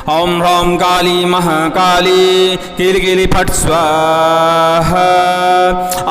ओम ह्रौं काली महाकाली किलकिली फट स्वाहा।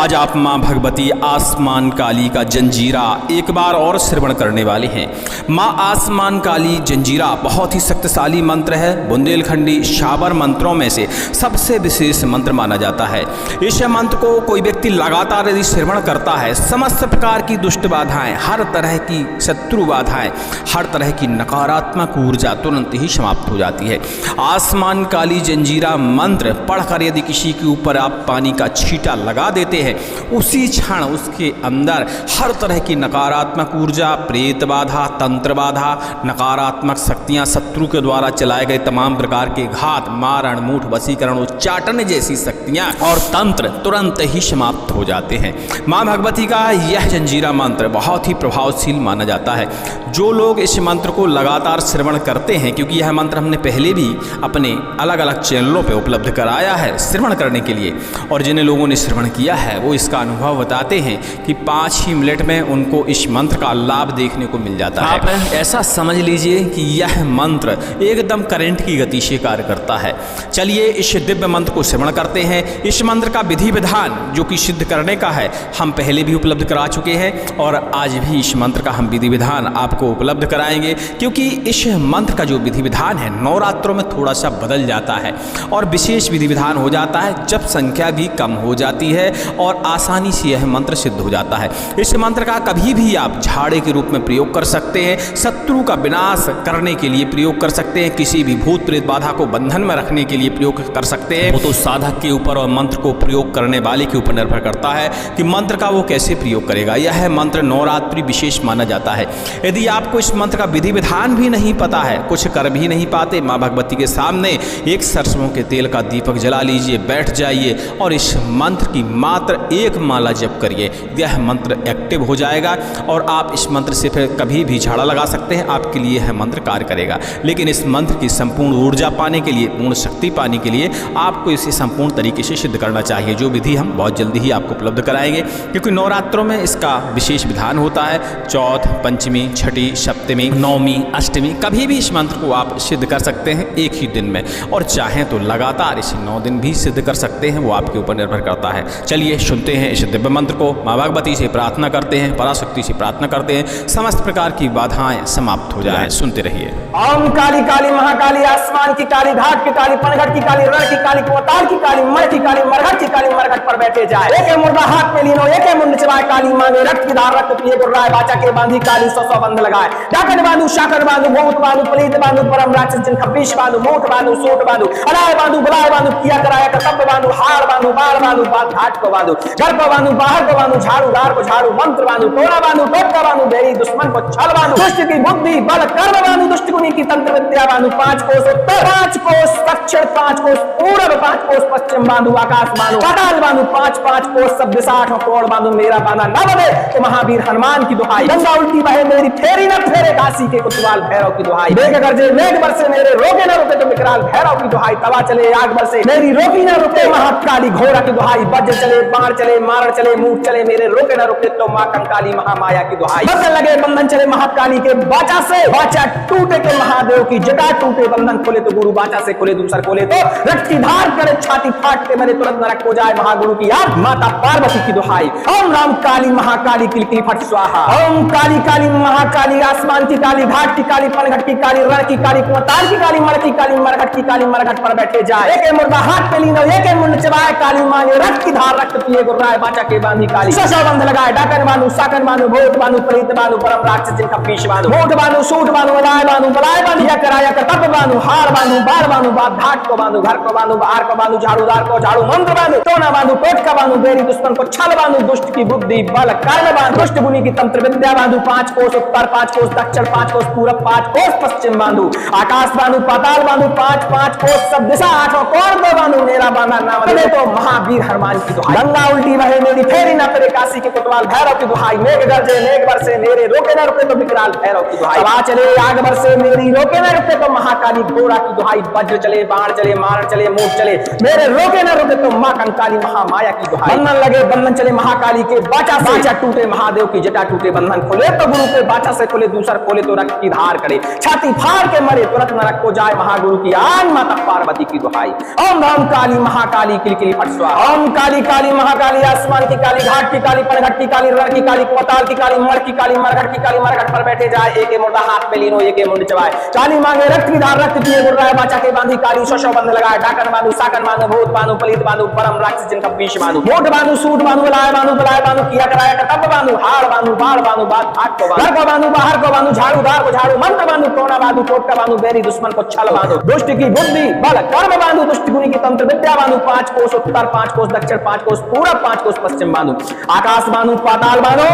आज आप माँ भगवती आसमान काली का जंजीरा एक बार और श्रवण करने वाले हैं। माँ आसमान काली जंजीरा बहुत ही शक्तिशाली मंत्र है। बुंदेलखंडी शाबर मंत्रों में से सबसे विशेष मंत्र माना जाता है। इस मंत्र को कोई व्यक्ति लगातार यदि श्रवण करता है, समस्त प्रकार की दुष्ट बाधाएं, हर तरह की शत्रु बाधाएं, हर तरह की नकारात्मक ऊर्जा तुरंत ही समाप्त हो जाती है। आसमान काली जंजीरा मंत्र पढ़कर यदि किसी के ऊपर आप पानी का छींटा लगा देते हैं, उसी क्षण उसके अंदर हर तरह की नकारात्मक ऊर्जा, प्रेत बाधा, तंत्र बाधा, नकारात्मक शक्तियां, शत्रु के द्वारा चलाए गए तमाम प्रकार के घात, मारण, मूठ, वशीकरण, उच्चाटन जैसी शक्तियां और तंत्र तुरंत ही समाप्त हो जाते हैं। माँ भगवती का यह जंजीरा मंत्र बहुत ही प्रभावशील माना जाता है। जो लोग इस मंत्र को लगातार श्रवण करते हैं, क्योंकि यह मंत्र हमने पहले भी अपने अलग अलग चैनलों पे उपलब्ध कराया है श्रवण करने के लिए, और जिन लोगों ने श्रवण किया है वो इसका अनुभव बताते हैं कि 5 ही मिनट में उनको इस मंत्र का लाभ देखने को मिल जाता है। आप ऐसा समझ लीजिए कि यह मंत्र एकदम करंट की गति से कार्य करता है। चलिए इस दिव्य मंत्र को श्रवण करते हैं। इस मंत्र का विधि विधान जो कि सिद्ध करने का है, हम पहले भी उपलब्ध करा चुके हैं और आज भी इस मंत्र का हम विधि विधान आपको उपलब्ध कराएंगे, क्योंकि इस मंत्र का जो विधि विधान है नवरात्रों में थोड़ा सा बदल जाता है और विशेष विधि विधान हो जाता है जब संख्या भी कम हो जाती है और आसानी से यह मंत्र सिद्ध हो जाता है। इस मंत्र का कभी भी आप झाड़े के रूप में प्रयोग कर सकते हैं, शत्रु का विनाश करने के लिए प्रयोग कर सकते हैं, किसी भी भूत प्रेत बाधा को बंधन में रखने के लिए प्रयोग कर सकते हैं। वो तो साधक के ऊपर और मंत्र को प्रयोग करने वाले के ऊपर निर्भर करता है कि मंत्र का वो कैसे प्रयोग करेगा। यह मंत्र नवरात्रि विशेष माना जाता है। यदि आपको इस मंत्र का विधि विधान भी नहीं पता है, कुछ कर भी नहीं पाते, माँ भगवती के सामने एक सरसों के तेल का दीपक जला लीजिए, बैठ जाइए और इस मंत्र की मात्र एक माला जप करिए। यह मंत्र एक्टिव हो जाएगा और आप इस मंत्र से फिर कभी भी झाड़ा लगा सकते हैं, आपके लिए यह मंत्र कार्य करेगा। लेकिन इस मंत्र की संपूर्ण ऊर्जा पाने के लिए, पूर्ण शक्ति पाने के लिए आपको इसे संपूर्ण तरीके से सिद्ध करना चाहिए, जो विधि हम बहुत जल्दी ही आपको उपलब्ध कराएंगे। क्योंकि नवरात्रों में इसका विशेष विधान होता है। चौथ, पंचमी, छठी, सप्तमी, नवमी, अष्टमी, कभी भी इस मंत्र को आप सिद्ध कर सकते हैं एक ही दिन में, और चाहें तो लगातार इसे 9 दिन भी सिद्ध कर सकते हैं, वो आपके ऊपर निर्भर करता है। चलिए सुनते हैं इस दिव्य मंत्र को। माँ भगवती से प्रार्थना करते हैं, पराशक्ति से प्रार्थना करते हैं, समस्त प्रकार की बाधाएं समाप्त हो जाए। सुनते रहिए। ओम काली काली महाकाली, आसमान की काली, घाट की काली, पनघट की काली, रण की काली, कोताल की काली, मर की काली, मरघट की काली, मरघट पर बैठे जाए। एक मुर्दा हाथ में लीनो, एक मुंड चबाए, काली मांगे रक्त की धार, रक्त पिए गुर्राए, बाचा के बांधी काली, 100 बंध लगाए। डाकट बांधू, शाकर बांधू, भूत बांधू, प्रीत बांधू, परम राक्षस जिन खपीश बांधू, मोठ बांधू, सोट बांधू, अलाय बांधू, बलाय बांधू, किया कराया कर्तव्य बांधू, हार बांधू, बाल बांधू, घाट को बांधू, घर को बांधू, बाहर को बांधू, झाड़ू दार को झाड़ू, मंत्र बांधू, टोला बांधू, टोटका बांधू, बेरी दुश्मन को छल बांधू, दुष्ट की बुद्धि बल कर्म बांधू, दुष्ट गुनी की तंत्र विद्या बांधू। 5 कोस उत्तर, 5 कोस दक्षिण, 5 कोस पूर्व, 5 कोस पश्चिम बांधू, आकाश बांधू, पाताल बांधू, 5 कोस सब दिशा 8 कोण बांधू। मेरा बांधा न बने तो महावीर हनुमान की दुहाई, गंगा उल्टी बहे मेरी फेरी न फेरे, काशी के कुतवाल भैरव की दुहाई। मेघ गरजे मेघ बरसे मेरे, रोके न रुके तो विकराल भैरव की दुहाई। तवा चले आग बरसे मेरी, रोकी न रुके महाकाली घोड़ा की दुहाई। वज्र चले, बाण चले, मारण चले, मूठ चले मेरे, रोके न रुके तो मां कंकाली महामाया की दुहाई। बंधन लगे बंधन चले महाकाली के बाचा से, बाचा टूटे तो महादेव की जटा टूटे, बंधन खोले तो गुरु बाचा से खोले, दूसर खोले तो रक्त की धार करे, छाती फाट के मेरे तुरंत नरक हो जाए। महागुरु की याद माता पार्वती की दुहाई। ओम राम काली महाकाली किलकिली फट स्वाहा। ओम काली काली महाकाली, आसमान की काली, घाट की काली, पनघट की काली, रण की काली, कुताल की काली, मर की काली, मरघट की काली, मरघट पर बैठे जाए। एक मुर्दा हाथ में लीनो, एक मुंड चबाए, काली मांगे रक्त की धार, रक्त पिए गुर्राए, बाचा के बांधी काली, 100 बंध लगाए। डाकन बांधू, साकन बांधू, भूत बांधू, प्रीत बांधू, परम राक्षस जिन खपीश बांधू, मोठ बांधू, सूट बांधू, अलाय बांधू, बलाय बांधू, किया कराया कर्तव्य बांधू, हार बांधू, बार बांधू, घाट को बांधू, घर को बांधू, बाहर को बांधू, झाड़ूदार को झाड़ू, मंत्र बांधू, टोना बांधू, टोटका बांधू, बेरी दुश्मन को छल बांधू, दुष्ट की बुद्धि बल कर्म बांधू, दुष्ट गुनी की तंत्र विद्या बांधू। 5 कोस उत्तर, 5 कोस दक्षिण, 5 कोस पूरब, 5 कोस पश्चिम बांधू, आकाश बांधू, पाताल बांधू, 5 कोस सब दिशा 8 कोण को बांधू। मेरा बांधा नाम ले तो महावीर हनुमान की दुहाई। गंगा उल्टी बहे मेरी फेरी न फिरे, काशी के कुतवाल भैरव की दुहाई। मेघ गरजे मेघ बरसे मेरे, रोके न रुके तो विकराल भैरव की दुहाई। हवा चले आग बरसे मेरी, रोके न रुके तो महाकाली घोड़ा की दुहाई। वज्र चले, बाण चले, मारण चले, मूठ चले मेरे, रोके न रुके तो मां कंकाली महामाया की दुहाई। बंधन लगे बंधन चले महाकाली के बाचा से, बाचा टूटे महादेव की जटा टूटे, बंधन खोले तो गुरु के बाचा से खोले, दूसर खोले तो रक्त की धार करे, छाती फाड़ के मरे तुरंत नरक को जाए। महागुरु की की आन माता पार्वती की दुहाई। ओम राम काली महाकाली किलकिली फट स्वाहा। ओम काली काली महाकाली आसमान की काली, घाट की काली, पनघट की काली, रण की काली, कोताल की काली, मर की काली, मरघट की काली, मरघट पर बैठे जाए, एक मुर्दा हाथ में लीनो, एक मुंड चबाए, काली मांगे रक्त की धार, रक्त पिए गुर्राए, बाचा के बांधी काली, शो बंद लगाए, डाकन बांधु, साकन बांधु, भूत बांधु, पलित बांधु, परम राक्षस जिनका बीच बांधु, मोट बांधु, सूट बांधु, बलाय बांधु, किया कराया कर्तव्य बांधु, हार बांधु, बाढ़ बांधु, बात हाथ को बांधु, घर को बांधु, बाहर को बांधु, झाड़ू दार को झाड़ू, मंत्र बांधु, टोना बांधु, टोटका बांधु, बेरी दुश्मन को छल बांधु, दुष्ट की बुद्धि बल कर्म बांधु, दुष्ट गुनी की तंत्र विद्या बांधु, 5 कोस उत्तर, 5 कोस दक्षिण, 5 कोस पूरब, 5 कोस पश्चिम बांधु, आकाश बांधु, पाताल बांधु,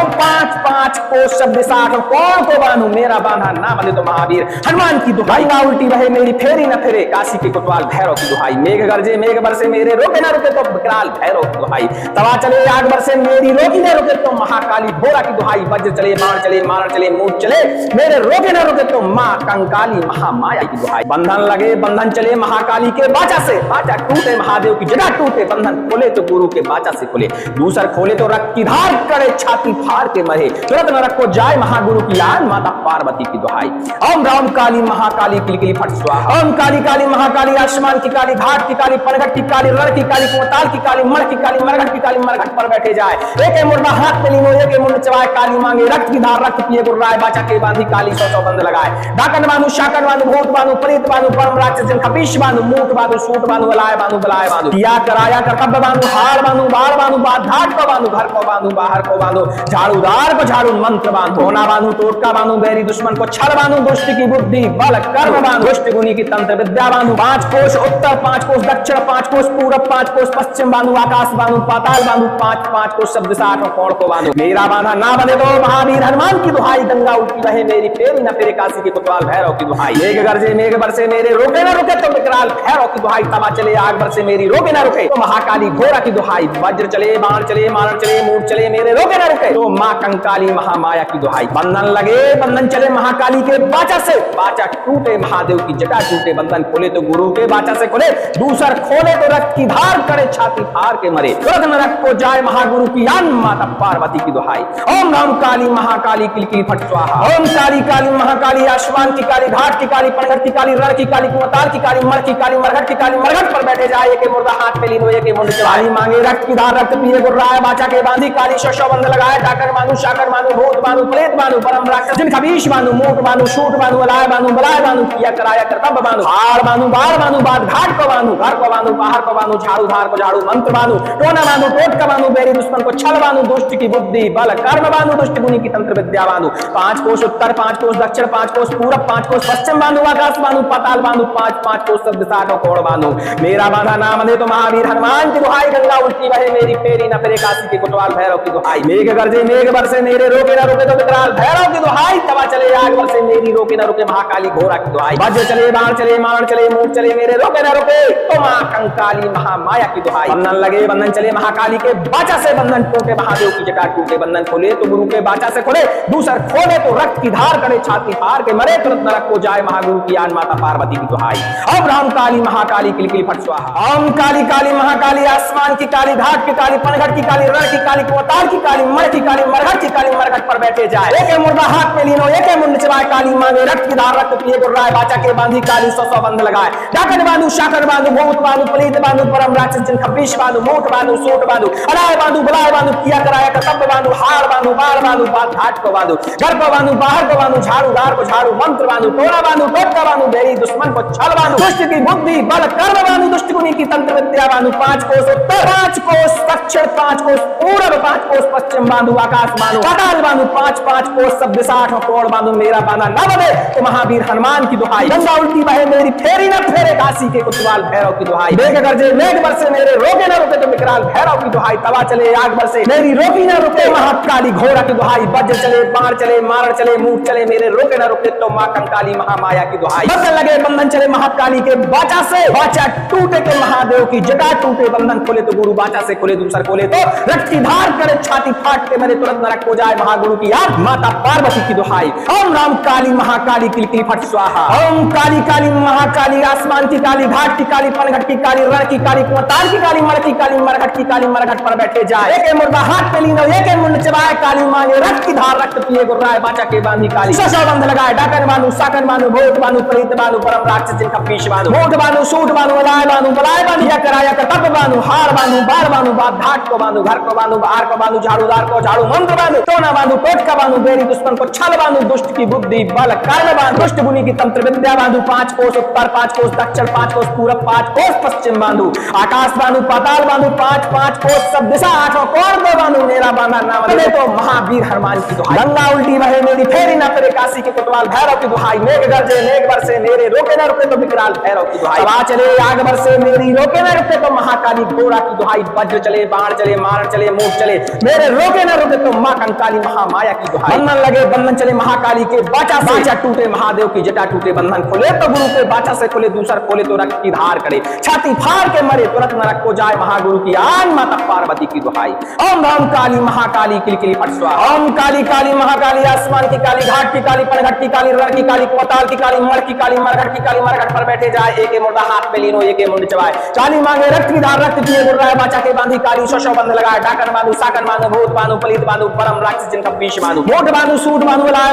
5 कोस सब दिशा, कौन को बांधु, मेरा बांधा ना बंधे तो महावीर हनुमान की दुहाई। ना उल्टी रहे मेरी फेरी न फेरे, काशी के कोतवाल भैरव की दुहाई। मेघ गरजे मेघ बरसे मेरे, रोके ना रुके तो विकराल भैरव की दुहाई। तवा चले आग बरसे मेरी, रोकी ना रुके तो महाकाली भोरा की दुहाई। वज्र चले बाण चले मार चले मूठ चले मेरे, रोके ना रुके तो मां कंकाली महामाया की दुहाई। बंधन लगे बंधन चले महाकाली के बाचा से, बाचा टूटे महादेव की जगह टूटे, बंधन खोले तो गुरु के बाचा से खोले, दूसर खोले तो रक्त की धार करे, छाती फाड़ के मरे, तुरंत नरक को जाए महागुरु की आन माता पार्वती की दुहाई। ओम राम काली महाकाली किलकिली फट स्वाहा। ओम काली काली महाकाली आसमान की काली, घाट की काली, पनघट की काली, रण की काली, कोताल की काली, मर की काली, मरघट की काली, मरघट पर बैठे जाए, एक मुर्दा हाथ में लीनो, एक मुंड चबाए, काली मांगे रक्त की धार, रक्त पिए गुर्राए, बाचा के बांधी काली, सौ बंद लगाए, डाकन बांधु, शाकन बांधु, भूत बांधु, प्रेत बांधु, परम राक्षस जिनका बीच बांधु, मूठ बांधु, सूट बांधु, बलाय बांधु, बलाय बांधु, किया कराया कर्तव्य बांधु, हार बांधु, बाढ़ बांधु, बात घाट को बांधु, घर को बांधु, बाहर को बांधु, झाड़ूदार को झाड़ू, मंत्र बांधु, होना बांधु, टोटका बांधु, बैरी दुश्मन को छल बांधु, दुष्ट की बुद्धि बल कर्म बांधु, दुष्ट गुनी की तंत्र विद्या बांधु, 5 कोस उत्तर, 5 कोस दक्षिण, 5 कोस पूरब, 5 कोस पश्चिम बांधु, आकाश बांधु, पाताल बांधु, 5 कोस सब दिशा, 8 कोण को बांधु, मेरा बांधा ना बंधे तो महावीर हनुमान की दुहाई। गंगा उल्टी रहे मेरी फेरी न फेरे, काशी के कोतवाल भैरव की दुहाई। मेघ गरजे मेघ बरसे मेरे, रोके ना रुके तो विकराल भैरव की दुहाई। तवा चले आग बरसे मेरी, रोके ना रुके तो महाकाली घोड़ा की दुहाई। वज्र चले बाण चले मारण चले मूठ चले मेरे, रोके ना रुके तो मां कंकाली महामाया की दुहाई। बंधन लगे बंधन चले महाकाली के बाचा से, बाचा टूटे महादेव की जटा टूटे, बंधन खोले तो गुरु के बाचा से खोले, दूसर खोले तो रक्त की धार करे, छाती फाड़ के मरे, तुरंत नरक को जाए महागुरु की आन माता पार्वती की दुहाई। ओम राम काली महाकाली किलकिली फट स्वाहा। ओम काली काली महाकाली आसमान की काली, घाट की काली, पनघट की काली, रण की काली, कोताल की काली, मर की काली, मरघट की काली, मरघट पर बैठे जाए, एक मुर्दा हाथ में लीनो, एक मुंड चबाए, मांगे रक्त की धार, रक्त पिए गुर्राए, बाचा के बांधी काली, शो बंद लगाए, डाकन बांधु, शाकन बांधु, भूत बांधु, प्रेत बांधु, परम राक्षस जिनका बीच बांधु, मूठ बांधु, सूट बांधु, बलाय बांधु, बलाय बांधु, किया कराया कर्तव्य बांधु, हार बांधु, बाढ़ बांधु, बात घाट को बांधु, घर को बांधु, बाहर को बांधु, झाड़ू धार को झाड़ू, मंत्र बांधु, टोना बांधु, टोटका बांधु, बेरी दुश्मन को छल बांधु, दुष्ट की बुद्धि बल कर्म बांधु, दुष्ट गुनी की तंत्र विद्या बांधु, 5 कोस उत्तर, 5 कोस दक्षिण, 5 कोस पूरब, 5 कोस पश्चिम बांधु, आकाश बांधु, पाताल बांधु, 5 कोस सब दिशा, 8 कोण बांधु, मेरा बांधा ना बंधे तो महावीर हनुमान की दुहाई। गंगा उल्टी बहे मेरी फेरी न फेरे, काशी के कोतवाल भैरव की दुहाई। मेघ गरजे मेघ बरसे मेरे, रोके ना रुके तो विकराल भैरव की दुहाई। तवा चले आग बरसे मेरी, रोके ना रुके महाकाली घोड़ा की दुहाई। वज्र चले बाण चले मारण चले मूठ चले मेरे, रोके ना रुके तो मां कंकाली महामाया की दुहाई। बंधन लगे बंधन चले महाकाली के बाचा से, बंधन टूटे महादेव की जटा टूटे, बंधन खोले तो गुरु के बाचा से खोले, दूसर खोले तो रक्त की धार करे, छाती फाड़ के मरे, तुरंत नरक को जाए महागुरु की आन माता पार्वती की दुहाई। ओम राम काली महाकाली किलकिली फट स्वाहा। ओम काली काली महाकाली आसमान की काली, घाट की काली, पनघट की काली, रण की काली, कोताल की काली, मर की काली, मरघट की काली, मरघट पर बैठे जाए, एक मुर्दा हाथ में लीनो, एक मुंड चबाए, काली मांगे रक्त की धार, रक्त पिए गुर्राए, बाचा के बांधी काली, सौ बंद लगाए, डाकन बांधु, शाकन बांधु, भूत बांधु, प्रेत बांधु, परम राक्षस जिनका बीच बांधु, मूठ बांधु, सूट बांधु, अलाय बांधु, बलाय बांधु, किया कराया कर्तव्य बांधु, हार बांधु, बाढ़ बांधु, बात घाट को बांधु, घर को बांधु, बाहर को बांधु, झाड़ूदार को झाड़ू, मंत्र बांधु, टोना बांधु, टोटका बांधु, बेरी दुश्मन को छल बांधु, दुष्ट की बुद्धि बल कर्म बांधु, दुष्ट गुनी की तंत्र विद्या बांधु, 5 कोस उत्तर, 5 कोस दक्षिण, 5 कोस पूरब, 5 कोस पश्चिम बांधु, आकाश बांधु, पाताल बांधु, 5 कोस सब दिशा, 8 कोण बांधु, मेरा बांधा न बंधे तो महावीर हनुमान की दुहाई। गंगा उल्टी बहे मेरी फेरी न फेरे, काशी के कोतवाल भैरव की दुहाई। मेघ गरजे मेघ बरसे मेरे, रोके न रुके तो विकराल भैरव की दुहाई। तवा चले आग बरसे मेरी, रोकी न रुके महाकाली घोड़ा की दुहाई। वज्र चले बाण चले मारण चले मूठ चले मेरे, रोके न रुके तो मां कंकाली महामाया की दुहाई। बंधन लगे बंधन चले महाकाली के बाचा से, बाचा टूटे तो महादेव की जटा टूटे, बंधन खोले तो गुरु बाचा से खोले, दूसर खोले तो रक्त की धार करे, छाती फाट के मरे, तुरंत नरक हो जाए महागुरु की याद माता पार्वती की दुहाई। ओम राम काली महाकाली किलकिली फट स्वाहा। ओम काली काली महाकाली आसमान की की काली, घाट की काली, पनघट की काली, रण की काली, कुंताल की काली, मड़ की काली, मरघट की काली, मरघट पर बैठे जाए। एक मुर्दा हाथ पे लीनो, एक मुंड चबाए, काली मांगे रक्त की धार, रक्त पिए गुर्राए, बाचा के बांधी काली, सौ बंध लगाए, डाकन बांधू, साकन बांधू, भूत बांधू, प्रेत बांधू, परम राक्षस जिनका पीछ बांधू, मोट बांधू, सूट बांधू, बलाय बांधू, बलाय बांधू, या कराया करतब बांधू, हार बांधू, बार बांधू, बात घाट को बांधू, घर को बांधू, बाहर को बांधू, झाड़ूदार को झाड़ू मंत्र बांधू, टोना बांधू, टोटका बांधू, बेरी दुश्मन को छल बांधू, दुष्ट की बुद्धि बल कर्म बांधू, दुष्ट गुनी की तंत्र विद्या बांधू, 5 कोस उत्तर, 5 कोस दक्षिण, 5 कोस पूरब, 5 कोस पश्चिम बांधू, आकाश बांधू, पाताल बांधू, 5 कोस सब दिशा, 8 कोण को बांधू, मेरा बांधा नाम ले तो महावीर हनुमान की दुहाई। गंगा उल्टी बहे मेरी फेरी न करे, काशी के कोतवाल भैरव की दुहाई, मेघ गरजे मेघ बरसे मेरे, रोके न रुके तो विकराल भैरव की दुहाई, हवा चले आग बरसे मेरी, रोके न रुके तो महाकाली घोड़ा की दुहाई, वज्र चले बाण चले मारण चले मूठ चले मेरे, रोके न रुके तो मां कंकाली महामाया की दुहाई, बंधन लगे बंधन चले महाकाली के बाचा से, बाचा टूटे महादेव की जटा टूटे, बंधन खुले तो गुरु के बाचा से खुले, दूसर खोले तो रक्त की धार करे, छाती फाड़ के मरे तुरंत नरक को जाए, महागुरु की आन माता पार्वती की दुहाई। ओम राम काली महाकाली किलकिली फट स्वाहा। ओम काली काली महाकाली, आसमान की काली, घाट की काली, पनघट की काली, रण की काली, कोताल की काली, मड़ की काली, मरघट की काली, मरघट पर बैठे जाए, एक मुर्दा हाथ में लीनो, एक मुंड चबाए, काली मांगे रक्त की धार, रक्त पिए गुर्राए, बाचा के बांधी काली, सौ बंध लगाए, डाकन बांधू, साकन बांधू, भूत बांधू, पलित बांधू, परम राक्षस जिनका पीछ बांधू, मोट बांधू, सूट बांधू, बलाय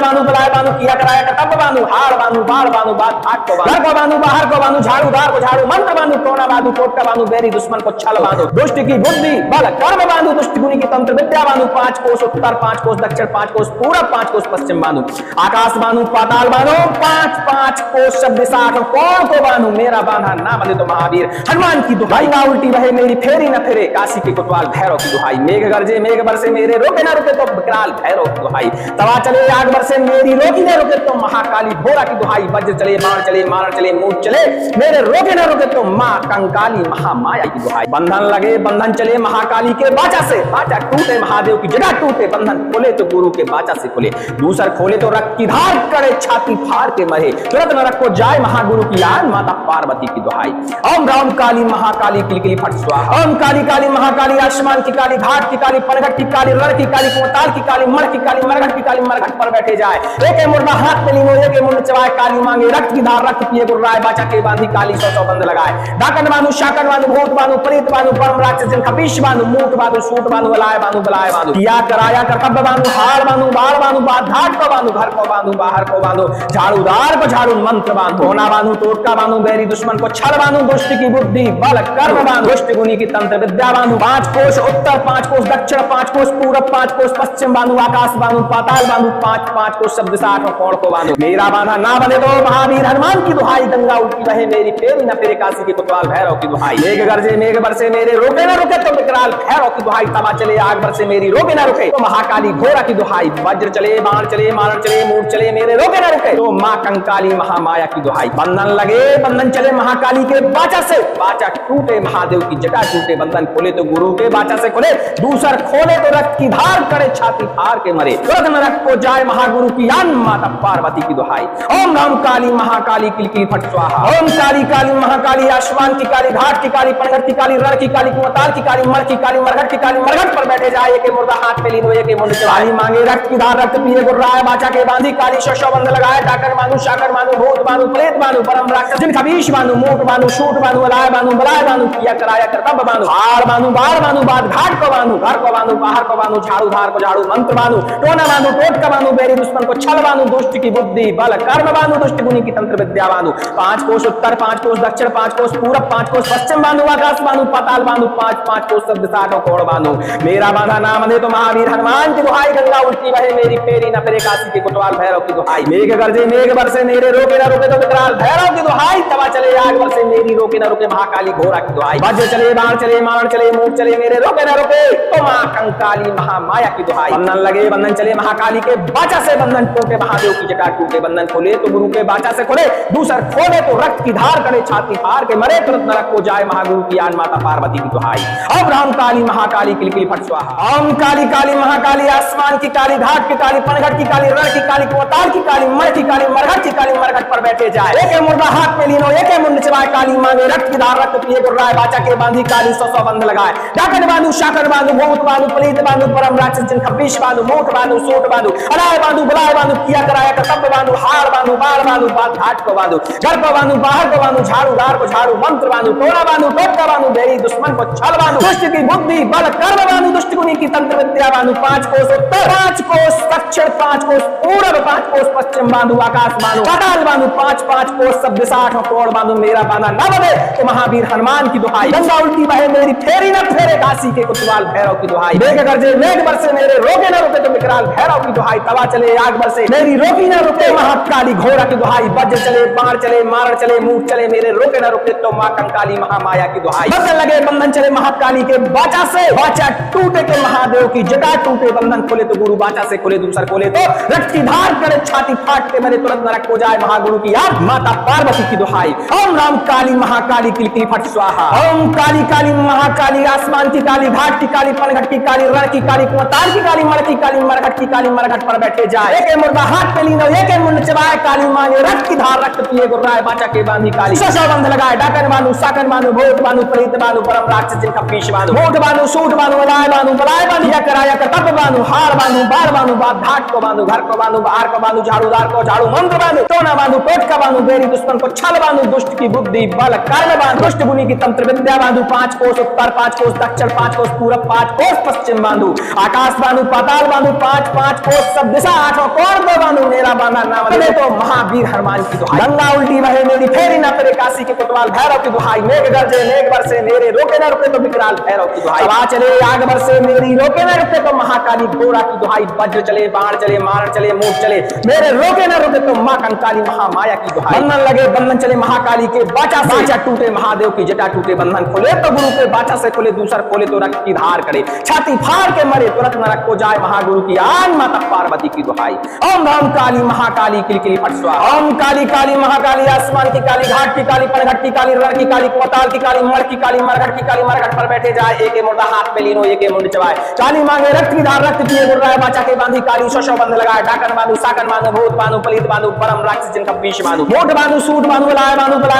बांधू, किया कराया करतब बांधू, हार बांधू, बार बांधू, बात घाट को बांधू, घर को बांधू, बाहर को बांधू, झाड़ूदार को झाड़ू मंत्र बांधू, टोना बांधू, टोटका बांधू, बेरी दुश्मन को छल बांधू, दुष्ट की बुद्धि बल कर्म बांधू, दुष्ट गुनी की तंत्र विद्या बांधू, 5 कोस उत्तर, 5 कोस दक्षिण, 5 कोस पूरब, 5 कोस पश्चिम बांधू, आकाश बांधू, पाताल बांधू, 5 कोस सब दिशा, 8 कोण को बांधू, मेरा बांधा ना बंधे तो महावीर हनुमान की दुहाई। ना उल्टी बहे मेरी फेरी न फिरे, काशी के कोतवाल भैरव की दुहाई, मेघ गरजे मेघ बरसे मेरे, रोके न रुके तो विकराल भैरव की दुहाई, तवा चले आग बरसे मेरी, रोकी न रुके तो महाकाली घोड़ा की दुहाई, वज्र चले बाण चले मारण चले मूठ चले मेरे, रोके न रुके तो मां कंकाली महामाया की दुहाई, बंधन लगे बंधन चले महाकाली के बाचा से, बाचा टूटे महादेव की जटा टूटे, बंधन खोले तो गुरु के बाचा से खुले, दूसर खोले तो रक्त की धार करे, छाती फाड़ के मरे तुरंत नरक को जाए, महागुरु की आन माता पार्वती की दुहाई। ओम राम काली महाकाली किलकिली फट स्वाहा। ओम काली काली महाकाली, आसमान की काली, घाट की काली, पनघट की काली, रण की काली, कोताल की काली, मड़ की काली, मरघट की काली, मरघट पर बैठे जाए, एक मुर्दा हाथ में लीनो, एक मुंड चबाए, काली मांगे रक्त की धार, रक्त पिए गुर्राए, बाचा के बांधी काली, 100 बंध लगाए, डाकन बांधू, शाकन बांधू, भूत बांधू, प्रेत बांधू, परम राक्षस जिनका पीछ बांधू, मूठ बांधू, सूट बांधू, बलाय बांधू, किया कराया करतब बांधू, हार बांधू, बार बांधू, बात घाट को बांधू, घर को बांधू, बाहर को बांधू, झाड़ूदार को झाड़ू मंत्र बांधू, टोना बांधू, टोटका बांधू, बेरी दुश्मन को छल बांधू, दुष्ट की बुद्धि बल कर्म बांधू, दुष्ट गुनी की तंत्र विद्या बांधू, 5 कोस उत्तर, 5 कोस दक्षिण, 5 कोस पूरब, 5 कोस पश्चिम बांधू, आकाश बांधू, पाताल बांधू, 5 कोस सब दिशा, 8 कोण को बांधू, मेरा बांधा ना बने तो महावीर हनुमान की दुहाई। गंगा उल्टी बहे मेरी फेरी न फिरे, काशी के कोतवाल भैरव की दुहाई, मेघ गरजे मेघ बरसे मेरे, रोके न रुके तो विकराल भैरव की दुहाई, तवा चले आग बरसे मेरी, रोके न रुके तो महाकाली घोड़ा की दुहाई, वज्र चले बाण चले मारण चले मूठ चले मेरे, रोके न रुके तो मां कंकाली महामाया की दुहाई, बंधन लगे बंधन चले महाकाली के बाचा से, बाचा टूटे महादेव की जटा टूटे, बंधन खोले तो गुरु के बाचा से खुले, दूसर खोले तो रक्त की धार करे, छाती फाड़ के मरे तुरंत नरक को जाए, महागुरु की आन माता पार्वती की दुहाई। ओम राम काली महाकाली किलकिली फट स्वाहा। ओम काली काली महाकाली, आसमान की काली, घाट की काली, पनघट की काली, रण की काली, कोताल की काली, मड़ की काली, मरघट की काली, मरघट पर बैठे जाए, एक मुर्दा हाथ में लीनो, एक मुंड चबाए, मांगे रक्त की धार, रक्त पिए गुर्राए, बाचा के बांधी काली, 100 बंध लगाए, डाकन बांधू, शाकन बांधू, भूत बांधू, प्रेत बांधू, परम राक्षस जिनका पीछ बांधू, मूठ बांधू, सूट बांधू, बलाय बांधू, किया कराया करतब बांधू, हार बांधू, बार बांधू, बात घाट को बांधू, घर को बांधू, बाहर को बांधू, झाड़ूदार को झाड़ू मंत्र बांधू, टोना बांधू, टोटका बांधू, बेरी दुश्मन को छल बांधू, दुष्ट की बुद्धि बल कर्म बांधू, दुष्ट गुनी की तंत्र विद्या बांधू, 5 कोस उत्तर, 5 कोस दक्षिण, 5 कोस पूरब, 5 कोस पश्चिम बांधू, आकाश बांधू, पाताल बांधू, 5 कोस सब दिशा, 8 कोण बांधू, मेरा बांधा ना बंधे तो महावीर हनुमान की दुहाई। गंगा उल्टी बहे मेरी फेरी न फिरे, काशी के कोतवाल भैरव की दुहाई, मेघ गरजे मेघ बरसे मेरे, रोके न रुके तो विकराल भैरव की दुहाई, तवा चले आग बरसे मेरी, रोके न रुके महाकाली घोड़ा की दुहाई, वज्र चले बाण चले मारण चले मूठ चले मेरे, रोके न रुके तो मां कंकाली महामाया की दुहाई, बंधन लगे बंधन चले महाकाली के बाचा से, बंधन टूटे महादेव की जटा टूटे, बंधन खोले तो गुरु के बाचा से खुले, दूसर खोले तो रक्त की धार करे, छाती फाड़ के मरे तुरंत नरक को जाए, महागुरु की आन माता पार्वती की दुहाई। ओम राम काली महाकाली किलकिली फट स्वाहा। ओम काली काली महाकाली, आसमान की काली, घाट की काली, पनघट की काली, रण की काली, कोताल की काली, मड़ की काली, मरघट की काली, मरघट पर बैठे जाए, एक मुर्दा हाथ में लीनो, एक मुंड चबाए, काली मांगे रक्त की धार, रक्त पिए गुर्राए, बाचा के बांधी काली, 100 बंध लगाए, डाकन बांधू, शाकन बांधू, भूत बांधू, प्रेत बांधू, परम राक्षस जिनका पीछ बांधू, मूठ बांधू, सूट बांधू, अलाय बांधू, बलाय बांधू, किया कराया करतब बांधू, हार बांधू, बार बांधू, बात घाट को बांधू, घर को बांधू, बाहर को बांधू झाड़ूदार को झाड़ू मंत्र बांधू टोना बांधू टोटका बांधू बेरी दुश्मन को छल बांधू दुष्ट की बुद्धि बल कर्म बांधू दुष्ट गुनी की तंत्र विद्या बांधू 5 कोस उत्तर 5 कोस दक्षिण 5 कोस पूर्व 5 कोस पश्चिम बांधू आकाश बांधू पाताल बांधू 5 कोस सब दिशा 8 कोण बांधू मेरा बांधा न बने तो महावीर हनुमान की दुहाई गंगा उल्टी बहे मेरी फेरी न फेरे काशी के कुतवाल भैरव की दुहाई मेघ गरजे मेघ बरसे मेरे रोके न रुके तो विकराल भैरव की दुहाई तवा चले आग बरसे मेरी रोकी न रुके महाकाली घोड़ा की दुहाई वज्र चले बाण चले मारण चले मूठ चले मेरे रोके न रुके तो मां कंकाली महामाया की दुहाई बंधन लगे बंधन चले महाकाली के बाचा से बाचा टूटे तो महादेव की जटा टूटे बंधन खोले तो गुरु बाचा से खोले दूसर खोले तो रक्त की धार करे छाती फाट के मेरे तुरंत नरक हो जाए महागुरु की याद माता पार्वती की दुहाई ओम राम काली महाकाली किलकिली फट स्वाहा ओम काली काली महाकाली आसमान की काली घाट की काली पनघट की काली रण की काली कुंताल की काली मर की काली मरघट की काली मरघट पर बैठे जाए एक मुर्दा हाथ पे लीनो एक मुंड चबाए काली मांगे रक्त की धार रक्त पिए गुर्राए बाचा के बांधी काली ससो बंध लगाए डाकन बांधू साकन बांधू भूत बांधू प्रेत बांधू परम राक्षस जिनका पीछ बांधू मोट बांधू सूट बांधू बलाय बांधू या कराया कर तप बांधू हार बांधू बार बांधू बात घाट को बांधू घर को बांधू बाहर को बांधू झाड़ूदार को झाड़ू मंत्र बांधू टोना बांधू टोटका बांधू बेरी दुश्मन को छल बांधू दुष्ट की बुद्धि बल कर्म बांधू दुष्ट गुनी की तंत्र विद्या बांधू 5 कोस उत्तर 5 कोस दक्षिण 5 कोस पूरब 5 कोस पश्चिम बांधू आकाश बांधू पाताल बांधू 5 कोस सब दिशा 8 कोण दो बांधू मेरा बांधा नाम ले तो महावीर हनुमान की दुहाई गंगा उल्टी बहे मेरी फेरी न तेरे काशी के कुतवाल भैरव की दुहाई मेघ गरजे मेघ बरसे मेरे रोके न रुके तो विकराल भैरव की दुहाई हवा चले आग बरसे मेरी रोके न रुके तो महाकाली घोड़ा की दुहाई वज्र चले बाण चले मारण चले मूठ चले मेरे रोके न रुके तो मां कंकाली महामाया की दुहाई बंधन लगे बंधन चले महाकाली के बाचा टूटे महादेव की जटा टूटे बंधन खोले तो गुरु के बाचा से खोले दूसर खोले तो रक्त की धार करे छाती फाड़ के मरे तुरंत नरक को जाए महागुरु की आन माता पार्वती की दुहाई ओम राम काली महाकाली किलकिली फट स्वाहा ओम काली काली महाकाली आसमान की काली घाट की काली पनघट की काली रण की काली कोताल की काली मर की काली मरघट की काली मरघट पर बैठे जाए एक मुर्दा हाथ में लीनो एक मुंड चबाए काली मांगे रक्त की धार रक्त पिए गुर्राए बाचा के बांधी काली शोषो बंध लगाए डाकन बांधू साकन बांधू भूत बांधू पलित बांधू परम राक्षस जिनका पीछ बांधू मोट बांधू सूट बांधू बलाय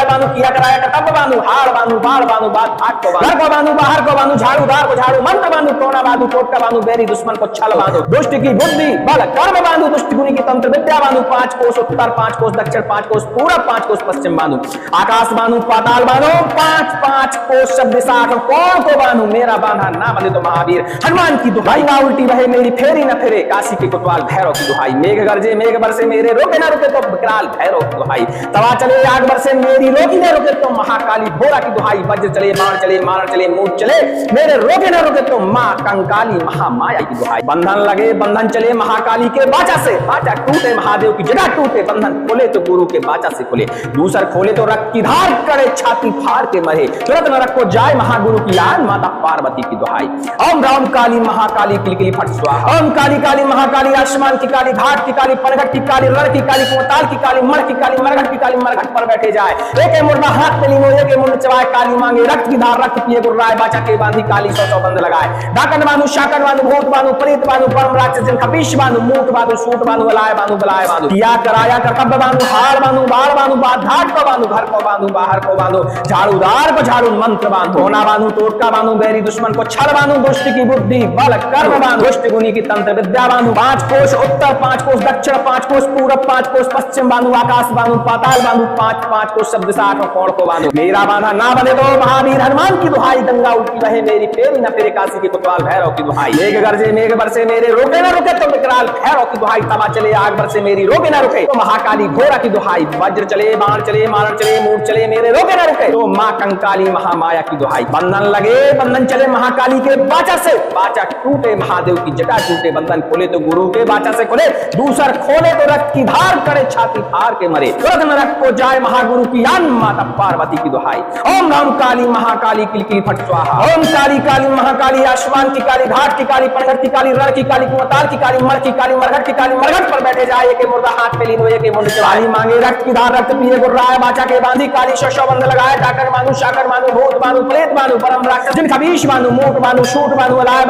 बांधू किया कराया कर तप बांधू हार बांधू बाढ़ बांधू बात हाथ को घर को बांधू बाहर को बांधू झाड़ूदार को झाड़ू मंत्र बांधू टोना बांधू टोटका बांधू बेरी दुश्मन को छल बांधू दुष्ट की बुद्धि बल कर्म बांधू दुष्ट गुनी की तंत्र विद्या बांधू 5 कोस उत्तर 5 कोस दक्षिण 5 कोस पूरब 5 कोस पश्चिम बांधू आकाश बांधू पाताल बांधू 5 कोस सब दिशा 8 कोण को बांधू मेरा बांधा ना बने तो महावीर हनुमान की दुहाई ना उल्टी बहे मेरी फेरी न फेरे काशी के कुतवाल भैरव की दुहाई मेघ गरजे मेघ बरसे मेरे रोके न रुके तो विकराल भैरव की दुहाई तवा चले आग बरसे मेरी रोकी न रुके तो महाकाली घोड़ा की दुहाई वज्र चले बाण चले मारण चले मूठ चले मेरे रोके न रुके तो मां कंकाली महामाया की दुहाई बंधन लगे बंधन चले महाकाली के बाचा से बाचा टूटे महादेव की जटा टूटे बंधन खोले तो गुरु के बाचा से खोले दूसर खोले तो रक्त की धार करे छाती फाड़ के मरे तुरंत नरक को जाए महागुरु की आन माता पार्वती की दुहाई ओम राम काली महाकाली किलकिली फट स्वाहा ओम काली काली महाकाली आसमान की काली घाट की काली पनघट की काली रण की काली कोताल की काली मर की काली मरघट की काली मरघट पर बैठे जाए एक मुर्दा हाथ में लीनो एक मुंड चबाए काली मांगे रक्त की धार रक्त पिए गुर्राए बाचा के बांधी काली सौ बंद लगाए डाकन बांधू शाकन बांधू भूत बांधू प्रेत बांधू परम राक्षस जिनका पीछ बांधू मूठ बांधू सूट बांधू बलाय बांधू किया कराया कर तब बांधू हार बांधू बाढ़ बांधू बात घाट को बांधू घर को बांधू बाहर को बांधू झाड़ूदार को झाड़ू मंत्र बांधू होना बांधू टोटका बांधू बेरी दुश्मन को छल बांधू दुष्ट की बुद्धि बल कर्म बांधू दुष्ट गुनी की तंत्र विद्या बांधू 5 कोस उत्तर 5 कोस दक्षिण 5 कोस पूरब 5 कोस पश्चिम बांधू आकाश बांधू पाताल बांधू 5 कोस सब दिशा 8 कोण को बांधू मेरा बांधा ना बने तो महावीर हनुमान की दुहाई गंगा उल्टी बहे मेरी फेरी न फेरे काशी के कुतवाल भैरव की दुहाई मेघ गरजे मेघ बरसे मेरे रोके न रुके तो विकराल भैरव की दुहाई तवा चले आग बरसे मेरी रोके न रुके तो महाकाली घोड़ा की दुहाई वज्र चले बाण चले मारण चले मूठ चले मेरे रोके न रुके तो मां कंकाली महामाया की दुहाई बंधन लगे बंधन चले महाकाली के बाचा से बाचा टूटे महादेव की जटा टूटे बंधन खोले तो गुरु के बाचा से खोले दूसर खोले तो रक्त की धार करे छाती फाड़ के मरे तुरंत नरक को जाए महागुरु की आन माता पार्वती की दुहाई ओम राम काली महाकाली किलकिली फट स्वाहा ओम काली काली महाकाली आसमान की काली घाट की काली पनघट की काली रण की काली कुंताल की काली मर की काली मरघट की काली मरघट पर बैठे जाए एक मुर्दा हाथ में लीनो एक मुंड चबाई मांगे रक्त की धार रक्त पिए गुर्राए बाचा के बांधी काली शोषो बंध लगाए डाकर बांधू शाकर बांधू भूत बांधू प्रेत बांधू परम राक्षस जिनका विष बांधू मूठ बांधू सूट बांधू बलाय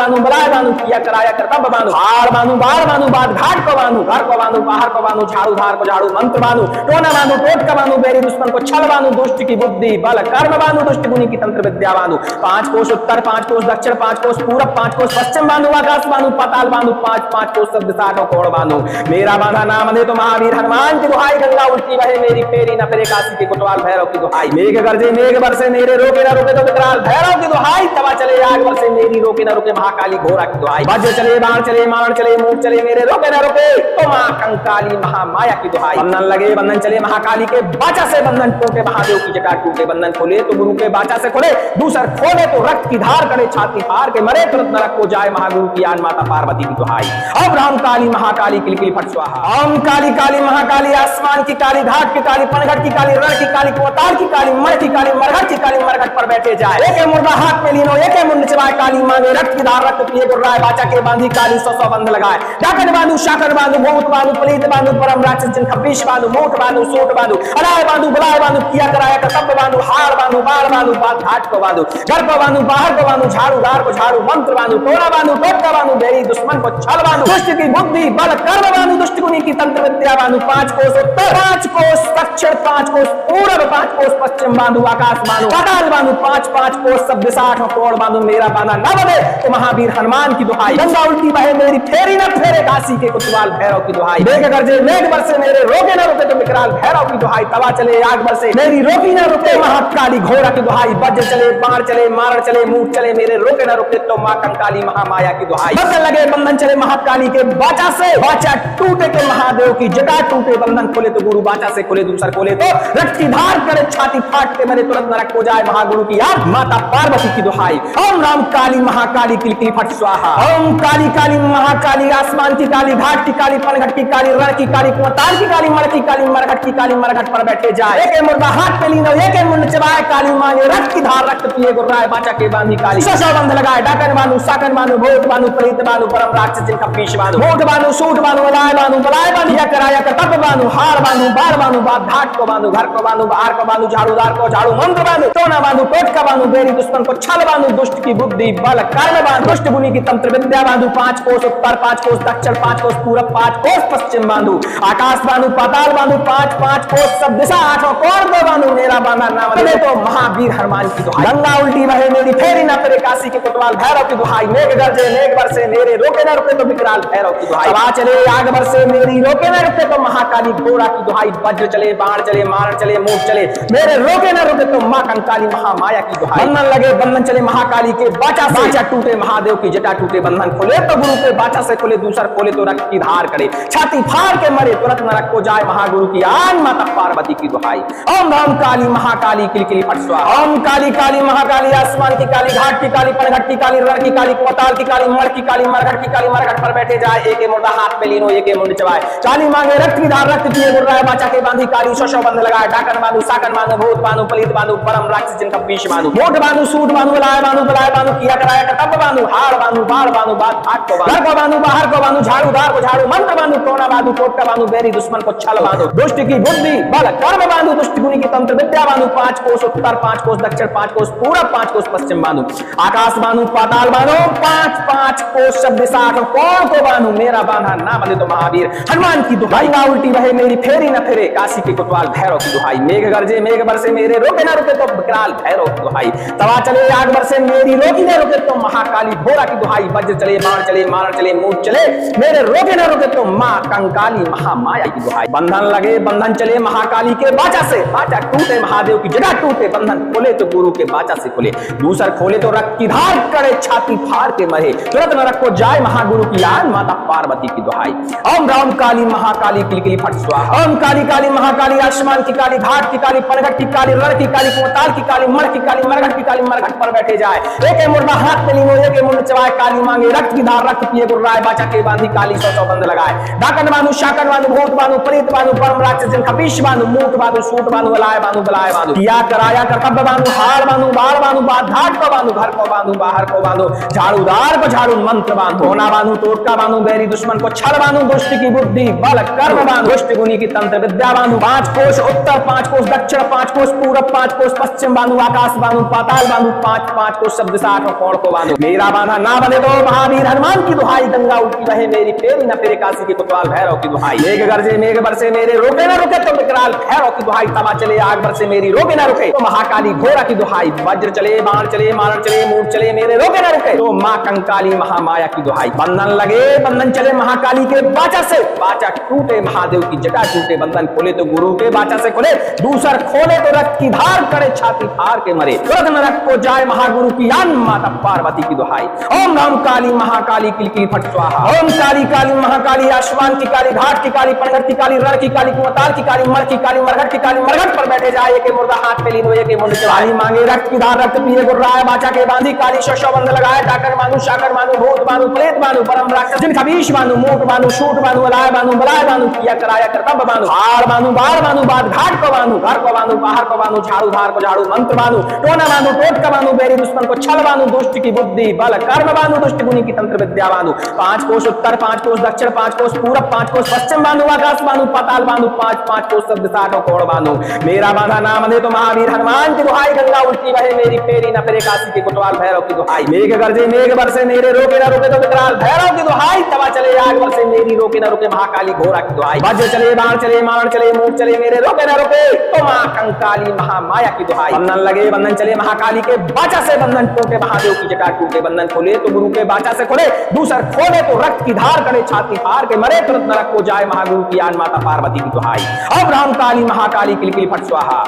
बांधू किया कराया कर तब बांधू हार बांधू बाढ़ बांधू बात घाट को बांधू घर को बांधू बाहर को बांधू झाड़ूदार को झाड़ू मंत्र बांधू टोना बांधू टोटका बांधू बेरी दुश्मन को छल बांधू दुष्ट की बुद्धि बल कर्म बांधू दुष्ट गुनी की तंत्र विद्या बांधू 5 कोस उत्तर 5 कोस दक्षिण 5 कोस पूरब 5 कोस पश्चिम बांधू आकाश बांधू पाताल बांधू 5 कोस सब दिशा 8 कोण बांधू मेरा बांधा नाम दे तो महावीर हनुमान की दुहाई गंगा उल्टी बहे मेरी फेरी न फेरे काशी काशी के कोतवाल भैरव की दुहाई। मेघ गरजे मेघ बरसे मेरे रोके न रुके तो विकराल भैरव की दुहाई। तवा चले आग बरसे मेरी रोके न रुके महाकाली घोड़ा की दुहाई। वज्र चले बाण चले मारण चले मूक चले मेरे रोके न रुके तो मां कंकाली महामाया की दुहाई। बंधन लगे बंधन चले महाकाली के बाचा से बंधन टूटे महादेव की जटा टूटे। बंधन खोले तो गुरु के बाचा से खोले दूसर खोले तो रक्त की धार करे छाती हार के मरे तुरंत नरक को जाए महागुरु की आन माता पार्वती की दुहाई। अब राम काली महाकाली किलकिली फट स्वाहा। ओम काली काली महाकाली आसमान की काली घाट की काली पनघट की काली रण की काली कोताल की काली मर की काली मरघट की काली मरघट पर बैठे जाए। एक मुर्दा हाथ में लीनो एक मुंड चबाए काली मांगे रक्त की धार रक्त पिए गुर्राए बाचा के बांधी काली सौ बंध लगाए। डाकन बांधू शाकर बांधू भूत बांधू पलीत बांधू परम राक्षस जिन खबीश बांधू मोट बांधू सूट बांधू अलाय बांधू बलाय बांधू किया कराया कर्तव्य बांधू हार बांधू बाल बांधू बात घाट को बांधू घर को बांधू बाहर को बांधू झाड़ू दार को झाड़ू मंत्र बांधू टोला बांधू टोटका बांधू बेरी दुश्मन को छल बांधू दुष्ट की बुद्धि बल कर्म बांधू दुष्ट गुनी की तंत्र विद्या बांधू। 5 कोस उत्तर 5 कोस दक्षिण 5 कोस पूर्व 5 कोस पश्चिम बांधू आकाश बांधू पाताल बांधू 5 कोस सब दिशा 8 कोण बांधू। मेरा बांधा न बने तो महावीर हनुमान की दुहाई। गंगा उल्टी बहे मेरी फेरी न फेरे काशी के कोतवाल भैरव की दुहाई। मेघ गरजे मेघ बरसे मेरे रोके न रुके तो विकराल भैरव की दुहाई। तवा चले आग बरसे मेरी रोकी न रुके महाकाली घोड़ा की दुहाई। वज्र चले बाण चले मारण चले मूक चले मेरे रोके न रुके तो मां कंकाली महामाया की दुहाई। बंधन लगे बंधन चले महाकाली के बाचा से बाचा टूटे तो महादेव की जटा टूटे। बंधन खोले तो गुरु बाचा से खोले दूसर खोले तो रक्त की धार करे छाती फाट के मरे तुरंत नरक को जाए महागुरु की याद माता पार्वती की दुहाई। ओम राम काली महाकाली किलकिली फट स्वाहा। ओम काली काली महाकाली आसमान की काली घाट की काली पनघट की काली रण की काली कोताल की काली मर की काली मरघट की काली मरघट पर बैठे जाए। एक मुर्दा हाथ पे लीनो एक मुंड चबाए काली मांगे रक्त की धार रक्त पिए गुर्राए बाचा के बांधी काली सौ बंध लगाए। डाकन बांधू साकन बांधू भूत बांधू प्रेत बांधू परम राक्षस जिन खबीश बांधू मोट बांधू सूट बांधू अलाय बांधू बलाय बांधू या कराया कर्तव्य बांधू हार बांधू बार बांधू बात घाट को बांधू घर को बांधू बाहर को बांधू झाड़ूदार को झाड़ू मंत्र बांधू टोना बांधू टोटका बांधू बेरी दुश्मन को छल बांधू दुष्ट की बुद्धि बल कर्म बांधू दुष्ट गुनी की तंत्र विद्या बांधू। 5 कोस उत्तर 5 कोस दक्षिण 5 कोस पूरब 5 कोस पश्चिम बांधू आकाश बांधू पाताल बांधू 5 कोस सब दिशा 8 कोण को बांधू। मेरा बांधा नाम ले तो महावीर हनुमान की दुहाई। गंगा उल्टी बहे मेरी फेरी न फिरे काशी के कोतवाल भैरव की दुहाई। मेघ गरजे मेघ बरसे मेरे रोके न रुके तो विकराल भैरव की दुहाई। हवा चले आग बरसे मेरी रोके न रुके तो महाकाली घोड़ा की दुहाई। वज्र चले बाण चले मारण चले मूक चले मेरे रोके न रुके तो मां कंकाली महामाया की दुहाई। बंधन लगे बंधन चले महाकाली के बाचा से बाचा टूटे महादेव की जटा टूटे। बंधन खोले तो गुरु के बाचा से खोले दूसर खोले तो रक्त की धार करे छाती फाड़ के मरे तुरंत नरक को जाए महागुरु की आन माता पार्वती की दुहाई। ओम राम काली महाकाली किलकिली फट स्वाहा। ओम काली काली महाकाली आसमान की काली घाट की काली पनघट की काली रण की काली कोताल की काली मर की काली मरघट की काली मरघट पर बैठे जाए। एक मुर्दा हाथ में लीनो एक मुंड चबाए काली मांगे रक्त की धार रक्त पिए गुर्राए बाचा के बांधी काली सौ बंध लगाए। डाकन बांधू साकन बांधू भूत बांधू पलीत बांधू परम राक्षस जिन खबीश बांधू मोट बांधू सूट बांधू अलाय बांधू बलाय बांधू किया कराया कर्तव्य बांधू हार बांधू बार बांधू बात घाट को बांधू घर को बांधू बाहर को बांधू झाड़ूदार को झाड़ू मंत्र बांधू टोना बांधू टोटका बांधू बेरी दुश्मन को छल बांधू दुष्ट की बुद्धि बल कर्म बांधू दुष्ट गुनी की तंत्र विद्या बांधू। 5 कोस उत्तर 5 कोस दक्षिण 5 कोस पूरब 5 कोस पश्चिम बांधू आकाश बांधू पाताल बांधू 5 कोस सब दिशा 8 कोण को बांधू। मेरा बांधा ना बने तो महावीर हनुमान की दुहाई। ना उल्टी बहे मेरी फेरी न फिरे काशी के कोतवाल भैरव की दुहाई। मेघ गरजे मेघ बरसे मेरे रोके न रुके तो विकराल भैरव की दुहाई। तवा चले आग बरसे मेरी रोकी न रुके तो महाकाली घोड़ा की दुहाई। वज्र चले बाण चले मारण चले मूक चले मेरे रोके न रुके तो मां कंकाली महामाया की दुहाई। बंधन लगे बंधन चले महाकाली के बाचा से बाचा टूटे महादेव की जटा टूटे। बंधन खोले तो गुरु के बाचा से खोले दूसर खोले तो रक्त की धार करे छाती फाड़ के मरे तुरंत नरक को जाए महागुरु की आन माता पार्वती की दुहाई। ओम राम काली महाकाली किलकिली फट स्वाहा। ओम काली काली महाकाली आसमान की काली घाट की काली पनघट की काली रण की काली कोताल की काली मर की काली मरघट की काली मरघट पर बैठे जाए। एक मुर्दा हाथ में लीनो एक मुंड चबाए काली मांगे रक्त की धार रक्त पिए गुर्राए बाचा के बांधी काली सौ बंध लगाए। डाकन बांधू शाकन बांधू भूत बांधू प्रेत बांधू परम राक्षस जिन खबीश बांधू मूक बांधू सूट बांधू अलाय बांधू बलाय बांधू किया कराया कर्तव्य बांधू हार बांधू बार बांधू बात घाट को बांधू घर को बांधू बाहर को बांधू झाड़ूदार को झाड़ू मंत्र बांधू टोना बांधू टोटका बांधू बेरी दुश्मन को छल बांधू दुष्ट की बुद्धि बल कर्म बांधू दुष्ट गुनी की तंत्र विद्या बांधू। 5 कोस उत्तर 5 कोस दक्षिण 5 कोस पूरब 5 कोस पश्चिम बांधू आकाश बांधू पाताल बांधू 5 कोस सब दिशा 8 कोण को बांधू। मेरा बांधा ना बने तो महावीर हनुमान की दुहाई। गंगा उल्टी बहे मेरी फेरी न फिरे काशी के कोतवाल भैरव की दुहाई। मेघ गरजे मेघ बरसे मेरे रोके न रुके तो विकराल भैरव की दुहाई। तवा चले आग बरसे मेरी रोके न रुके तो महाकाली घोड़ा की दुहाई। वज्र चले बाण चले मारण चले मूक चले मेरे रोके न रुके तो मां कंकाली महामाया की दुहाई। बंधन लगे बंधन चले महाकाली के बाचा से बाचा टूटे महादेव की जटा टूटे। बंधन खोले तो गुरु के बाचा से खुले, दूसर खोले तो रक्त की धार करे छाती फाड़ के मरे, तुरंत नरक को जाए महागुरु की आन माता पार्वती की दुहाई। ओम राम काली महाकाली किलकिल फट स्वाहा। ओम काली काली महाकाली आसमान की काली, घाट की काली, पनघट की काली, रण की काली, कुआताल की काली, मर की काली, मरघट की काली, मरघट पर बैठे जाए के मुर्दा हाथ में लीन हो के मुंड चढ़ाई मांगे रक्त की धार रक्त पिए गुर्राए बाचा के बांधी काली शशो बंद लगाए डाकर बांधु शाकर बांधु भूत बांधु प्रेत बांधु परम राक्षस जिन खबीश बांधु मोट बांधु शूट बांधु अलाय बांधु बलाय बांधु किया कराया करतब बांधु हार बांधु बार बांधु बाद घाट को बांधु घर को बांधु बाहर को बांधु झाड़ू धार को झाड़ू मंत्र बांधु टोना बांधु टोट का बांधु बेरी दुश्मन को छल बांधु दुष्ट की बुद्धि बल कर्म बांधु दुष्ट गुनी की तंत्र विद्या बांधु पांच कोष उत्तर पांच कोष दक्षिण पांच कोष पूरब पांच कोष पश्चिम बांधु आकाश बांधु पाताल बांधु पांच पांच कोष सब दिशाओं कोण बांधु मेरा बांधा नाम दे तो महावीर हनुमान की दुहाई गंगा उल्टी बहे मेरी फेरी न फिरे काशी के कोतवाल भैरव की दुहाई मेघ गरजे मेघ बरसे मेरे रोके न रोके तो विकराल भैरव की दुहाई तवा चले आग बरसे मेरी रोके न रोके महाकाली घोड़ा की दुहाई वज्र चले बाण चले मारण चले मूठ चले मेरे रोके न रोके तो मां कंकाली महामाया की दुहाई बंधन लगे बंधन चले महाकाली के बाचा से बंधन टूटे महादेव की जटा टूटे बंधन खोले तो गुरु के बाचा से खोले दूसर खोले तो रक्त की धार करे छाती फाड़ के मरे तुरंत नरक को जाए महागुरु की आन माता पार्वती की दुहाई। अब राम काली महाकाली किलकिल फट स्वाहा।